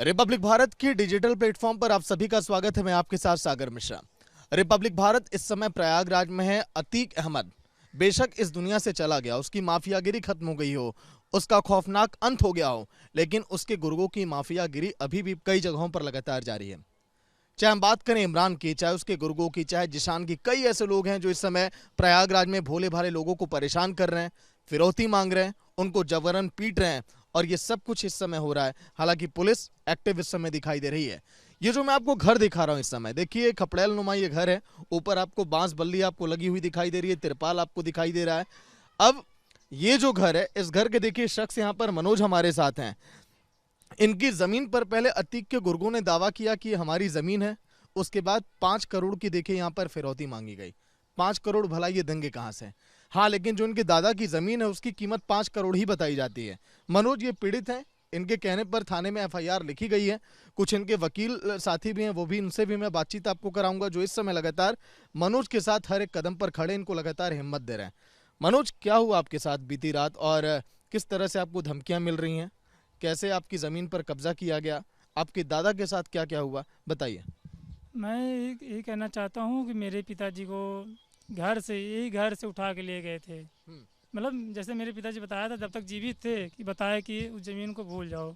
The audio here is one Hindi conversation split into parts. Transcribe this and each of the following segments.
रिपब्लिक भारत की डिजिटल प्लेटफॉर्म पर आप सभी का स्वागत है। मैं आपके साथ सागर मिश्रा। रिपब्लिक भारत इस समय प्रयागराज में है। अतीक अहमद बेशक इस दुनिया से चला गया, उसकी माफियागिरी खत्म हो गई हो, उसका खौफनाक अंत हो गया हो, लेकिन उसके गुर्गों की माफियागिरी अभी भी कई जगहों पर लगातार जारी है। चाहे हम बात करें इमरान की, चाहे उसके गुर्गों की, चाहे जिशान की, कई ऐसे लोग हैं जो इस समय प्रयागराज में भोले भाले लोगों को परेशान कर रहे हैं, फिरौती मांग रहे हैं, उनको जबरन पीट रहे हैं, और ये सब कुछ इस समय हो रहा है। हालांकि पुलिस एक्टिव इस समय दिखाई दे रही है। ये जो मैं आपको घर दिखा रहा हूं इस समय, देखिए खपड़ेल नुमा ये घर है। ऊपर आपको बांस बल्ली आपको लगी हुई दिखाई दे रही है, तिरपाल आपको दिखाई दे रहा है। अब ये जो घर है, इस घर के देखिए शख्स यहाँ पर मनोज हमारे साथ हैं। इनकी जमीन पर पहले अतीक के गुर्गों ने दावा किया कि हमारी जमीन है। उसके बाद 5 करोड़ की देखिए यहाँ पर फिरौती मांगी गई। 5 करोड़ भला ये देंगे कहां से? हाँ, लेकिन जो इनके दादा की जमीन है उसकी कीमत 5 करोड़ ही बताई जाती है। मनोज ये पीड़ित हैं, इनके कहने पर थाने में एफआईआर लिखी गई है। कुछ इनके वकील साथी भी हैं, वो भी, इनसे भी मैं बातचीत आपको कराऊंगा, जो इस समय लगातार मनोज के साथ हर एक कदम पर खड़े, इनको लगातार हिम्मत दे रहे हैं। मनोज, क्या हुआ आपके साथ बीती रात और किस तरह से आपको धमकियां मिल रही हैं? कैसे आपकी ज़मीन पर कब्जा किया गया? आपके दादा के साथ क्या क्या हुआ, बताइए। मैं ये कहना चाहता हूँ कि मेरे पिताजी को घर से उठा के ले गए थे। मतलब जैसे मेरे पिताजी बताया था जब तक जीवित थे कि बताया कि उस ज़मीन को भूल जाओ।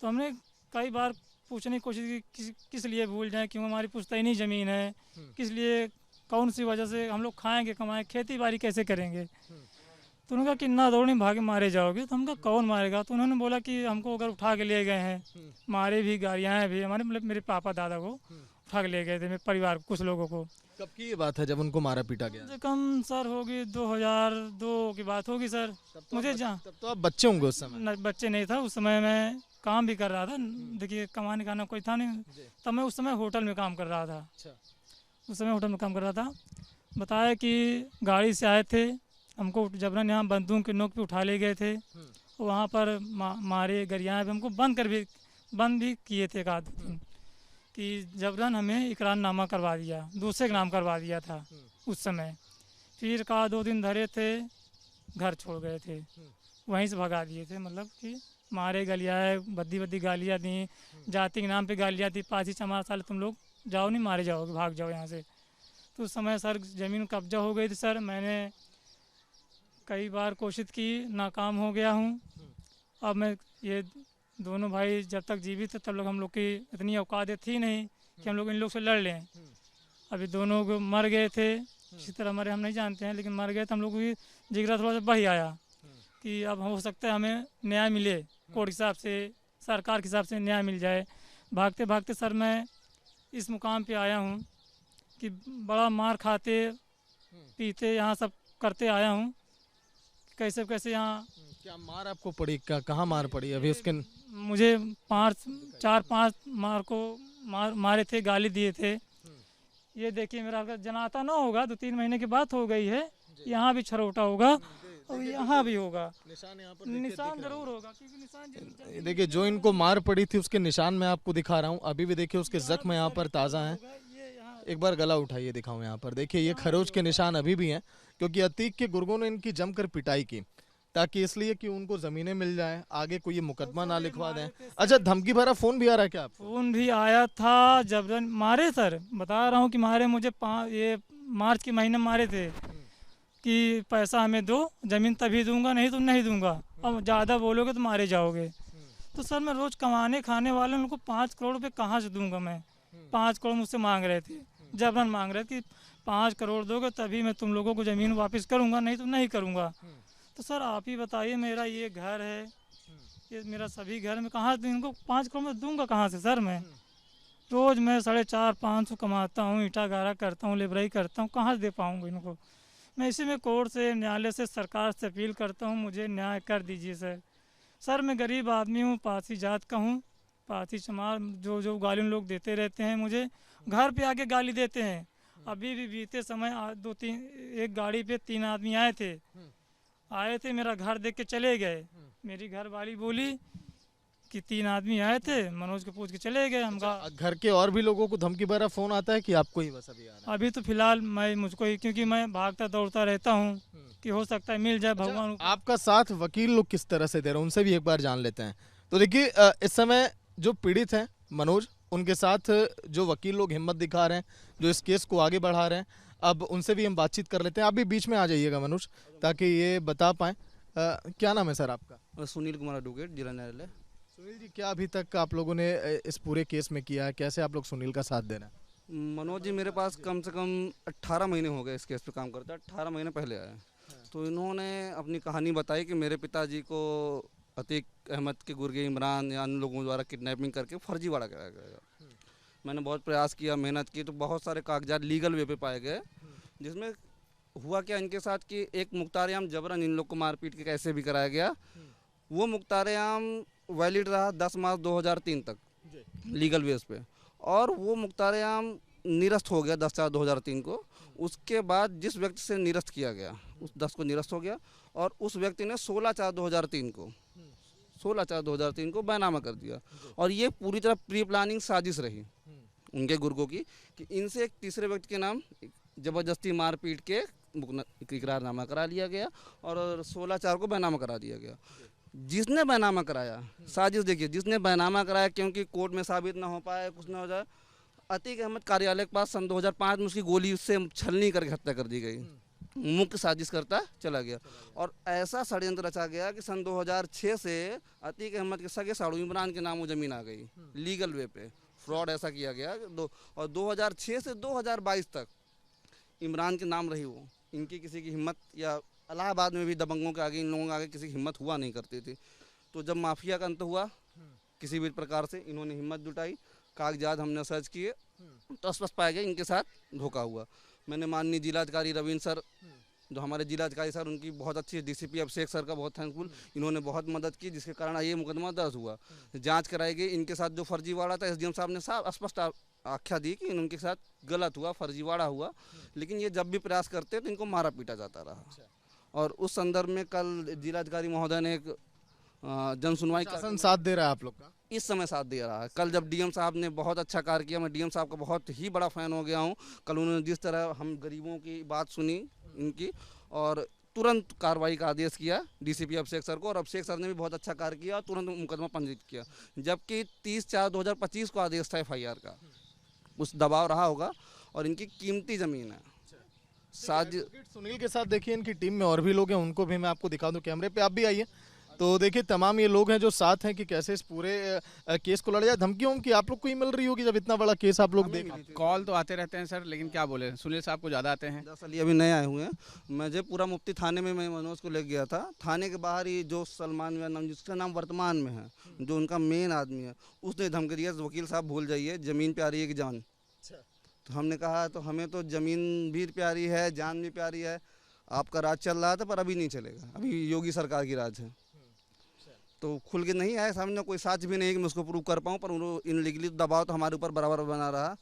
तो हमने कई बार पूछने की कोशिश की किस लिए भूल जाएं, क्यों हमारी पुश्तैनी ज़मीन है, किस लिए, कौन सी वजह से हम लोग खाएंगे कमाएं, खेती बाड़ी कैसे करेंगे। तो उन्होंने कहा कि ना दौड़ने भागे मारे जाओगे। तो हम कहा कौन मारेगा? तो उन्होंने बोला कि हमको अगर उठा के ले गए हैं, मारे भी, गाड़ियाँ भी, हमारे मतलब मेरे पापा दादा को उठा के ले गए थे, मेरे परिवार कुछ लोगों को। कब की ये बात है जब उनको मारा पीटा कम गया? से कम सर होगी 2002 की बात होगी सर। मुझे जहाँ तब तो आप बच्चे होंगे उस समय। बच्चे नहीं था उस समय, मैं काम भी कर रहा था। देखिए कमाने का ना कोई था नहीं। तब मैं उस समय होटल में काम कर रहा था। अच्छा। उस समय होटल में काम कर रहा था। बताया कि गाड़ी से आए थे, हमको जबरन यहाँ बंदूक की नोक पे उठा ले गए थे। वहाँ पर मारे, गरियाएँ भी, हमको बंद भी किए थे एक आध दिन, कि जबरन हमें इकरारनामा करवा दिया, दूसरे के नाम करवा दिया था उस समय। फिर का 2 दिन धरे थे, घर छोड़ गए थे, वहीं से भगा दिए थे। मतलब कि मारे, गलियाए, बद्दी बद्दी गालियाँ दी, जाति के नाम पे गालियाँ दी, 5 चमार साल तुम लोग जाओ, नहीं मारे जाओगे, भाग जाओ यहाँ से। तो उस समय सर ज़मीन कब्जा हो गई थी सर। मैंने कई बार कोशिश की, नाकाम हो गया हूँ। अब मैं ये दोनों भाई जब तक जीवित थे तब लोग हम लोग की इतनी औकात थी नहीं कि हम लोग इन लोग से लड़ लें। अभी दोनों को मर गए थे, इसी तरह हमारे हम नहीं जानते हैं, लेकिन मर गए तो हम लोग की जिगरा थोड़ा सा बही आया कि अब हो सकता है हमें न्याय मिले, कोर्ट के हिसाब से, सरकार के हिसाब से न्याय मिल जाए। भागते भागते सर मैं इस मुकाम पे आया हूँ कि बड़ा मार खाते पीते यहाँ सब करते आया हूँ। कैसे कैसे यहाँ क्या मार आपको पड़ी? क्या, कहाँ मार पड़ी अभी उसके? मुझे 4-5 मारे थे, गाली दिए थे। ये देखिए मेरा जनाता ना होगा, 2-3 महीने की बात हो गई है। यहाँ भी छरोटा होगा और यहाँ भी होगा, निशान यहाँ पर निशान जरूर होगा, क्योंकि निशान देखिए जो इनको मार पड़ी थी उसके निशान मैं आपको दिखा रहा हूँ। अभी भी देखिए उसके जख्म यहाँ पर ताज़ा हैं। एक बार गला उठाइए, दिखाऊं यहाँ पर, देखिए ये खरोच के निशान अभी भी हैं, क्योंकि अतीक के गुर्गों ने इनकी जमकर पिटाई की, ताकि इसलिए कि उनको जमीनें मिल जाए, आगे कोई ये मुकदमा ना लिखवा दें। अच्छा, धमकी भरा फोन भी आ रहा है क्या आपको? फोन भी आया था, जबरन मारे सर, बता रहा हूँ कि मारे मुझे। ये मार्च के महीने मारे थे कि पैसा हमें दो, ज़मीन तभी दूंगा, नहीं तो नहीं दूंगा, अब ज़्यादा बोलोगे तो मारे जाओगे। तो सर मैं रोज़ कमाने खाने वाले उनको 5 करोड़ रुपये कहाँ से दूंगा मैं? 5 करोड़ मुझसे मांग रहे थे, जबरन मांग रहे थे कि 5 करोड़ दोगे तभी मैं तुम लोगों को ज़मीन वापस करूंगा, नहीं तो नहीं करूंगा। तो सर आप ही बताइए, मेरा ये घर है, ये मेरा सभी घर में कहाँ इनको 5 करोड़ में दूंगा कहाँ से सर? मैं रोज़ मैं 450-500 कमाता हूँ, ईंटा गारा करता हूँ, लेबराई करता हूँ, कहाँ से दे पाऊँगा इनको? मैं इसी में कोर्ट से, न्यायालय से, सरकार से अपील करता हूँ, मुझे न्याय कर दीजिए सर। सर मैं गरीब आदमी हूँ, पारसी जात का हूँ, पारसी चमार, जो गाली लोग देते रहते हैं मुझे, घर पे आके गाली देते हैं। अभी भी बीते समय 2-3 एक गाड़ी पे 3 आदमी आए थे, मेरा घर देख के चले गए। मेरी घर वाली बोली कि 3 आदमी आए थे, मनोज को पूछ के चले गए। हम कहा घर के और भी लोगों को धमकी भरा फोन आता है कि आपको ही बस अभी आ रहा है? अभी तो फिलहाल मुझको ही, क्योंकि मैं भागता दौड़ता रहता हूँ कि हो सकता है मिल जाए, भगवान। आपका साथ वकील लोग किस तरह से दे रहे हैं, उनसे भी एक बार जान लेते हैं। तो देखिए इस समय जो पीड़ित हैं मनोज, उनके साथ जो वकील लोग हिम्मत दिखा रहे हैं, जो इस केस को आगे बढ़ा रहे हैं, अब उनसे भी हम बातचीत कर लेते हैं। आप भी बीच में आ जाइएगा मनोज, ताकि ये बता पाएं। क्या नाम है सर आपका? सुनील कुमार एडवोकेट, जिला न्यायालय। सुनील जी, क्या अभी तक आप लोगों ने इस पूरे केस में किया है? कैसे आप लोग सुनील का साथ दे रहे हैं? मनोज जी मेरे पास कम से कम 18 महीने हो गए इस केस पे काम करते हैं। 18 महीने पहले आए, तो इन्होंने अपनी कहानी बताई कि मेरे पिताजी को अतीक अहमद के गुर्गे, इमरान या अन्य लोगों द्वारा किडनैपिंग करके फर्जीवाड़ा कराया गया। मैंने बहुत प्रयास किया, मेहनत की, तो बहुत सारे कागजात लीगल वे पे पाए गए, जिसमें हुआ क्या इनके साथ कि एक मुख्तारियाम जबरन इन लोग को मारपीट के कैसे भी कराया गया। वो मुख्तारियाम वैलिड रहा 10 मार्च 2003 तक लीगल बेस पे, और वो मुख्तारियाम निरस्त हो गया 10/4/2003 को। उसके बाद जिस व्यक्ति से निरस्त किया गया उस 10 को निरस्त हो गया, और उस व्यक्ति ने 16/4/2003 को बैनामा कर दिया। और ये पूरी तरह प्री प्लानिंग साजिश रही उनके गुर्गों की कि इनसे एक तीसरे व्यक्ति के नाम ज़बरदस्ती मारपीट के इकरारनामा करा लिया गया और 16/4 को बैनामा करा दिया गया। जिसने बैनामा कराया, साजिश देखिए, जिसने बैनामा कराया, क्योंकि कोर्ट में साबित ना हो पाए, कुछ ना हो जाए, अतीक अहमद कार्यालय के पास सन 2005 में उसकी गोली से छलनी करके हत्या कर दी गई। मुख्य साजिश करता चला गया, और ऐसा षड्यंत्र रचा गया कि सन 2006 से अतीक अहमद के सगे साड़ू इमरान के नाम वो ज़मीन आ गई लीगल वे पे। फ्रॉड ऐसा किया गया और 2006 से 2022 तक इमरान के नाम रही वो। इनकी किसी की हिम्मत, या इलाहाबाद में भी दबंगों के आगे, इन लोगों के आगे किसी की हिम्मत हुआ नहीं करती थी। तो जब माफिया का अंत हुआ, किसी भी प्रकार से इन्होंने हिम्मत जुटाई, कागजात हमने सर्च किए, तो स्पष्ट पाया गया इनके साथ धोखा हुआ। मैंने माननीय जिलाधिकारी रविंद्र सर, जो हमारे जिलाधिकारी सर, उनकी बहुत अच्छी, डीसीपी अभिषेक सर का बहुत थैंकफुल, इन्होंने बहुत मदद की, जिसके कारण ये मुकदमा दर्ज हुआ, जांच कराई गई। इनके साथ जो फर्जीवाड़ा था, एसडीएम साहब ने साफ स्पष्ट आख्या दी कि इनके साथ गलत हुआ, फर्जीवाड़ा हुआ, लेकिन ये जब भी प्रयास करते तो इनको मारा पीटा जाता रहा। और उस संदर्भ में कल जिलाधिकारी महोदय ने एक जन सुनवाई शासन साथ दे रहा है आप लोग का? इस समय साथ दे रहा है। कल जब डीएम साहब ने बहुत अच्छा कार्य किया, मैं डीएम साहब का बहुत ही बड़ा फ़ैन हो गया हूँ। कल उन्होंने जिस तरह हम गरीबों की बात सुनी इनकी, और तुरंत कार्रवाई का आदेश किया डीसीपी अभिषेक सर को, और अभिषेक सर ने भी बहुत अच्छा कार्य किया, तुरंत मुकदमा पंजीकृत किया। जबकि 30/4/2025 को आदेश था FIR का, उस दबाव रहा होगा, और इनकी कीमती ज़मीन है। सुनील के साथ देखिए इनकी टीम में और भी लोग हैं, उनको भी मैं आपको दिखा दूं कैमरे पे, आप भी आइए। तो देखिए तमाम ये लोग हैं जो साथ हैं कि कैसे इस पूरे केस को लड़ा जाए। धमकियों की आप लोग को ही मिल रही होगी जब इतना बड़ा केस आप लोग देख? कॉल तो आते रहते हैं सर, लेकिन क्या बोले, सुनील साहब को ज़्यादा आते हैं। दरअसल ये अभी नए आए हुए हैं। मुझे पूरा मुफ्ती थाने में मैं मनोज को ले गया था। थाने के बाहर ही जो सलमान नाम, जिसका नाम वर्तमान में है, जो उनका मेन आदमी है, उसने धमकी दिया, वकील साहब भूल जाइए, ज़मीन पे आ रही है कि जान। तो हमने कहा तो हमें तो ज़मीन भी प्यारी है, जान भी प्यारी है। आपका राज चल रहा था, पर अभी नहीं चलेगा, अभी योगी सरकार की राज है। तो खुल के नहीं आया सामने, कोई साक्ष्य भी नहीं कि मैं उसको प्रूव कर पाऊँ, पर उन्होंने इनलीगली दबाव तो हमारे ऊपर बराबर बना रहा।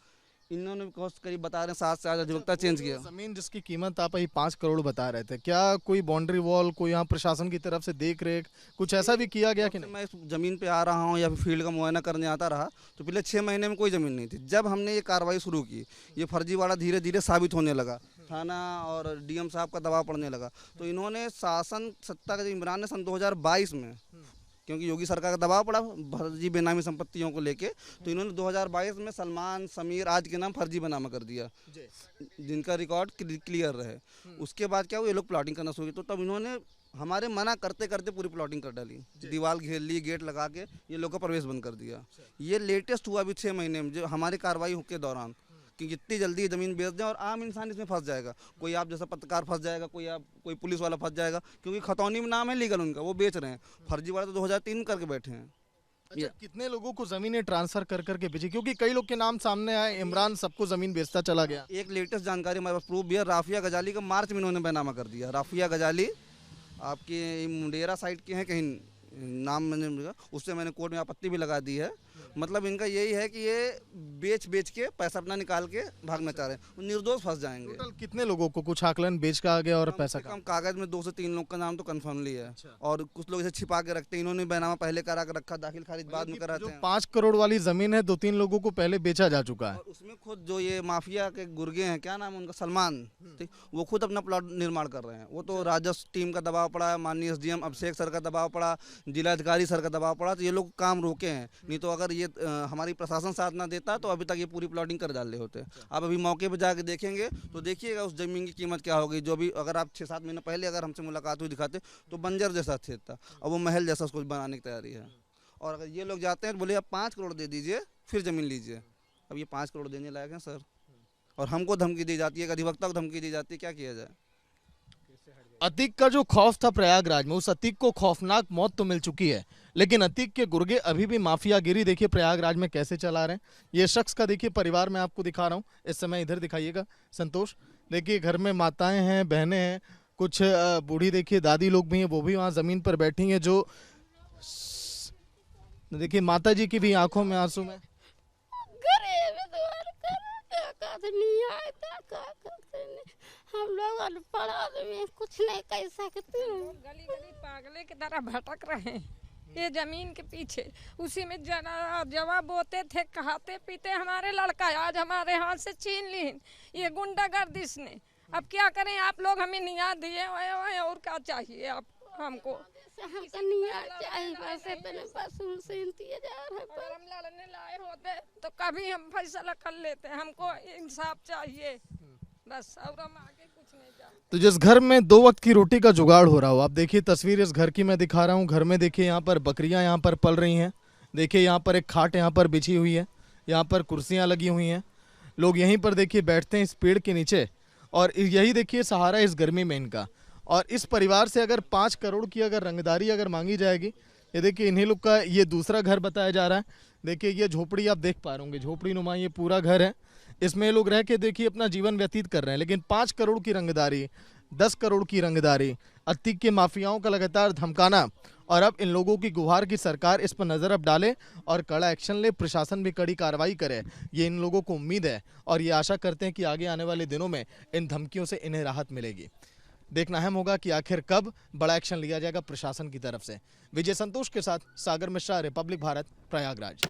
इन्होंने कॉस्ट करीब बता रहे हैं 7 से 8 अधिवक्ता चेंज किया। जमीन जिसकी कीमत आप अभी 5 करोड़ बता रहे थे, क्या कोई बाउंड्री वॉल, कोई यहाँ प्रशासन की तरफ से देख रेख, कुछ ऐसा भी किया गया कि नहीं? मैं इस ज़मीन पे आ रहा हूँ या फील्ड का मुआयना करने आता रहा, तो पिछले 6 महीने में कोई ज़मीन नहीं थी। जब हमने ये कार्रवाई शुरू की, ये फर्जीवाड़ा धीरे धीरे साबित होने लगा, थाना और डीएम साहब का दबाव पड़ने लगा, तो इन्होंने शासन सत्ता का इमरान ने सन 2022 में, क्योंकि योगी सरकार का दबाव पड़ा फर्जी बेनामी संपत्तियों को लेके, तो इन्होंने 2022 में सलमान, समीर आज के नाम फर्जी बेनामा कर दिया, जिनका रिकॉर्ड क्लियर रहे। उसके बाद क्या हुआ, ये लोग प्लॉटिंग करना शुरू की, तो तब इन्होंने हमारे मना करते करते पूरी प्लॉटिंग कर डाली, दीवार घेर ली, गेट लगा के ये लोग का प्रवेश बंद कर दिया। ये लेटेस्ट हुआ अभी 6 महीने में, जो हमारी कार्रवाई के दौरान, कि जितनी जल्दी ज़मीन बेच दें, और आम इंसान इसमें फंस जाएगा। कोई आप जैसा पत्रकार फंस जाएगा, कोई पुलिस वाला फंस जाएगा, क्योंकि खतौनी में नाम है लीगल उनका, वो बेच रहे हैं। फर्जीवाड़ा तो 2003 करके बैठे हैं। अच्छा, कितने लोगों को जमीनें ट्रांसफर कर करके बेची? क्योंकि कई लोग के नाम सामने आए, इमरान सबको जमीन बेचता चला गया। एक लेटेस्ट जानकारी हमारे पास प्रूफ भी है, राफिया गजाली का मार्च में इन्होंने बैनामा कर दिया। राफिया गजाली आपके मुंडेरा साइड के हैं, कहीं नाम मैंने, उससे मैंने कोर्ट में आपत्ति भी लगा दी है। मतलब इनका यही है कि ये बेच के पैसा अपना निकाल के भागना चाह रहे हैं, निर्दोष फंस जाएंगे। टोटल कितने लोगों को, कुछ आकलन बेच का आ गया और पैसा का? कम कागज में 2 से 3 लोग का नाम तो कन्फर्मली है। और कुछ लोग इसे छिपा के रखते हैं। इन्होंने बैनामा पहले करा के रखा, दाखिल खारिज बाद में कराते हैं। 5 करोड़ वाली जमीन है, 2-3 लोगों को पहले बेचा जा चुका है। और उसमें खुद जो ये माफिया के गुर्गे हैं, क्या नाम है उनका, सलमान, ठीक, वो खुद अपना प्लॉट निर्माण कर रहे हैं। वो तो राजस्व टीम का दबाव पड़ा, माननीय एसडीएम अभिषेक सर का दबाव पड़ा, जिलाधिकारी सर का दबाव पड़ा, तो ये लोग काम रोके हैं। नहीं तो अगर ये ये हमारी प्रशासन साथ ना देता तो अभी तक ये पूरी प्लॉटिंग कर डाले होते। आप अभी मौके पे जाके देखेंगे तो देखिएगा उस ज़मीन की कीमत क्या होगी। जो भी अगर आप 6-7 महीने पहले अगर हमसे मुलाकात हुई दिखाते तो बंजर जैसा खेत था, अब वो महल जैसा उसको बनाने की तैयारी है। और अगर ये लोग जाते हैं बोले आप 5 करोड़ दे दीजिए फिर ज़मीन लीजिए, अब ये 5 करोड़ देने लायक हैं सर। और हमको धमकी दी जाती है, अधिवक्ता को धमकी दी जाती है, क्या किया जाए। अतीक का जो खौफ था प्रयागराज में, उस अतीक को खौफनाक मौत तो मिल चुकी है, लेकिन अतीक के गुर्गे अभी भी माफियागिरी देखिए प्रयागराज में कैसे चला रहे हैं। ये शख्स का देखिए परिवार मैं आपको दिखा रहा हूँ, इस समय इधर दिखाइएगा संतोष। देखिए घर में माताएं हैं, बहनें हैं, कुछ बूढ़ी देखिए दादी लोग भी हैं, वो भी वहाँ जमीन पर बैठी हैं। जो देखिए माता जी की भी आंखों में आंसू में। हम लोग अनपढ़ आदमी कुछ नहीं कर सकते हैं। गली गली पागले की तरह भटक रहे हैं ये जमीन के पीछे। उसी में जवाब बोते थे, खाते पीते हमारे लड़का, आज हमारे हाथ से छीन ली ये गुंडागर्दिश ने। अब क्या करें, आप लोग हमें न्याय दिए और क्या चाहिए आप हमको। हमको न्याय चाहिए, बस इतने बस उनसे इंतजार है। अगर हम लड़ने लाए होते तो कभी हम फैसला कर लेते। हमको इंसाफ चाहिए बस, और हम आगे कुछ नहीं जानते। तो जिस घर में 2 वक्त की रोटी का जुगाड़ हो रहा हो, आप देखिए तस्वीर इस घर की मैं दिखा रहा हूँ। घर में देखिए यहाँ पर बकरियाँ यहाँ पर पल रही हैं। देखिए यहाँ पर एक खाट यहाँ पर बिछी हुई है, यहाँ पर कुर्सियाँ लगी हुई हैं। लोग यहीं पर देखिए बैठते हैं इस पेड़ के नीचे, और यही देखिए सहारा इस गर्मी में इनका। और इस परिवार से अगर 5 करोड़ की अगर रंगदारी अगर मांगी जाएगी, ये देखिए इन्हीं लोग का ये दूसरा घर बताया जा रहा है। देखिए ये झोपड़ी आप देख पा रहे होंगे, झोपड़ी नुमा ये पूरा घर है, इसमें लोग रह के देखिए अपना जीवन व्यतीत कर रहे हैं। लेकिन 5 करोड़ की रंगदारी, 10 करोड़ की रंगदारी, अतीक के माफियाओं का लगातार धमकाना, और अब इन लोगों की गुहार की सरकार इस पर नजर अब डाले और कड़ा एक्शन ले, प्रशासन भी कड़ी कार्रवाई करे, ये इन लोगों को उम्मीद है। और ये आशा करते हैं कि आगे आने वाले दिनों में इन धमकियों से इन्हें राहत मिलेगी। देखना अहम होगा कि आखिर कब बड़ा एक्शन लिया जाएगा प्रशासन की तरफ से। विजय संतोष के साथ सागर मिश्रा, रिपब्लिक भारत, प्रयागराज।